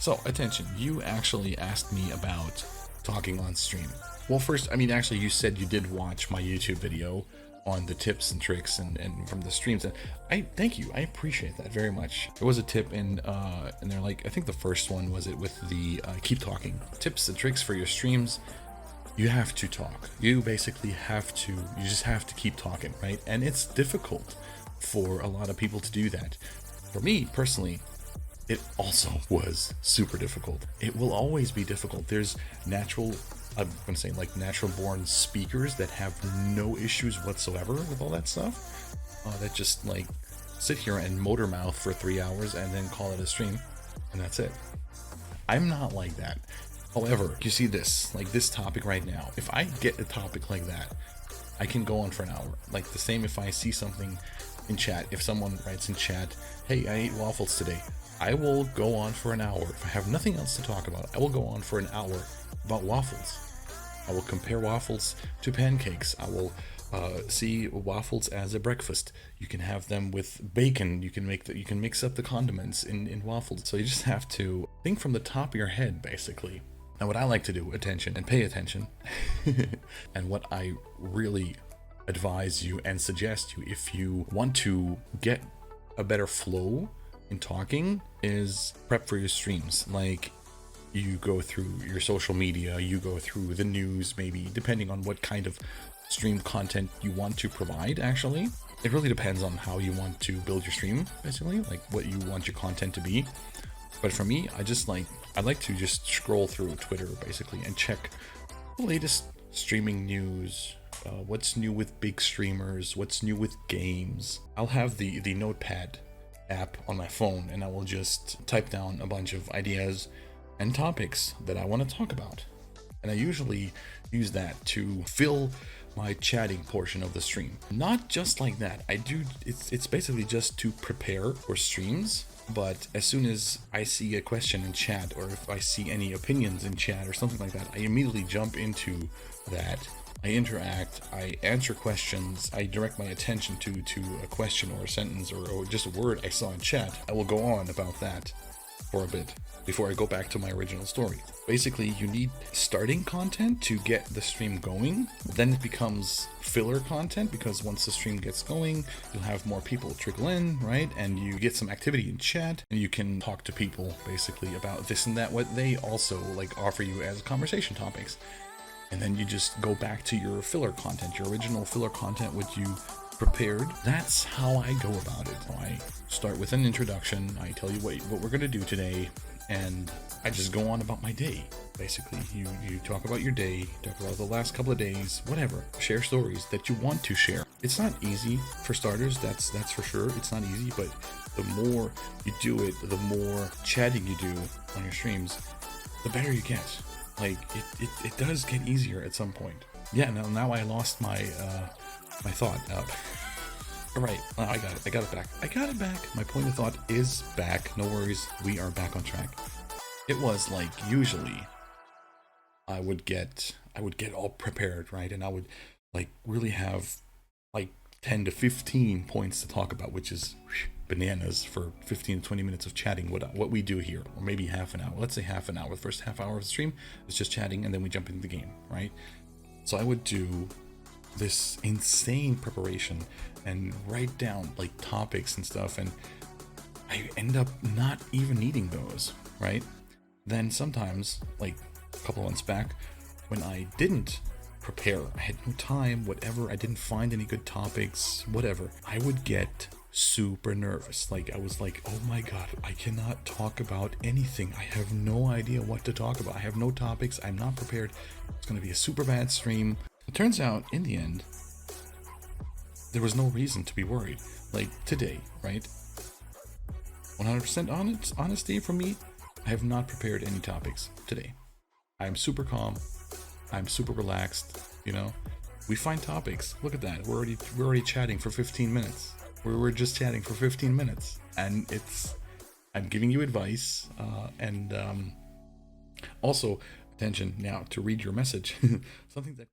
So, attention, you actually asked me about talking on stream. Well, first, I mean, actually, you said you did watch my YouTube video on the tips and tricks and from the streams, and I thank you. I appreciate that very much. There was a tip and they're like, I think the first one was it with the keep talking tips and tricks for your streams. You have to talk. You basically have to, you just have to keep talking, right? And it's difficult for a lot of people to do that. For me personally, it also was super difficult. It will always be difficult. There's natural, I'm gonna say like natural born speakers that have no issues whatsoever with all that stuff. That just like sit here and motor mouth for 3 hours and then call it a stream, and that's it. I'm not like that. However, you see this, like this topic right now, if I get a topic like that, I can go on for an hour. Like the same if I see something in chat, if someone writes in chat, hey, I ate waffles today, I will go on for an hour. If I have nothing else to talk about, I will go on for an hour about waffles. I will compare waffles to pancakes. I will see waffles as a breakfast. You can have them with bacon. You can you can mix up the condiments in waffles. So you just have to think from the top of your head, basically. Now, what I like to do, attention and pay attention, and what I really advise you and suggest you if you want to get a better flow in talking is prep for your streams. Like, you go through your social media, you go through the news, maybe depending on what kind of stream content you want to provide. Actually, it really depends on how you want to build your stream, basically, like what you want your content to be. But for me, I like to just scroll through Twitter basically and check the latest streaming news, what's new with big streamers, what's new with games. I'll have the Notepad app on my phone and I will just type down a bunch of ideas and topics that I want to talk about. And I usually use that to fill my chatting portion of the stream. Not just like that. It's basically just to prepare for streams. But as soon as I see a question in chat, or if I see any opinions in chat or something like that, I immediately jump into that. I interact, I answer questions, I direct my attention to a question or a sentence or just a word I saw in chat. I will go on about that for a bit before I go back to my original story. Basically, you need starting content to get the stream going. Then it becomes filler content, because once the stream gets going, you'll have more people trickle in, right? And you get some activity in chat, and you can talk to people basically about this and that, what they also like offer you as conversation topics. And then you just go back to your filler content, your original filler content, what you prepared. That's how I go about it. I start with an introduction. I tell you what we're gonna do today, and I just go on about my day. Basically, you talk about your day, talk about the last couple of days, whatever. Share stories that you want to share. It's not easy for starters, that's for sure. It's not easy, but the more you do it, the more chatting you do on your streams, the better you get. Like it does get easier at some point. Yeah, now I lost my my thought. All right, I got it back. My point of thought is back. No worries, we are back on track. It was like, usually I would get all prepared, right? And I would like really have like 10 to 15 points to talk about, which is bananas for 15 to 20 minutes of chatting, what we do here, or maybe half an hour. Let's say half an hour. The first half hour of the stream is just chatting, and then we jump into the game, right? So I would do this insane preparation and write down like topics and stuff, and I end up not even needing those, right? Then sometimes, like a couple months back, when I didn't prepare, I had no time, whatever, I didn't find any good topics, whatever, I would get super nervous. Like, I was like, oh my god, I cannot talk about anything. I have no idea what to talk about. I have no topics. I'm not prepared. It's going to be a super bad stream. It turns out, in the end, there was no reason to be worried. Like today, right? 100% honesty from me, I have not prepared any topics today. I'm super calm. I'm super relaxed. You know, we find topics. Look at that. We're already chatting for 15 minutes. We're just chatting for 15 minutes, and I'm giving you advice, and also attention now to read your message. Something that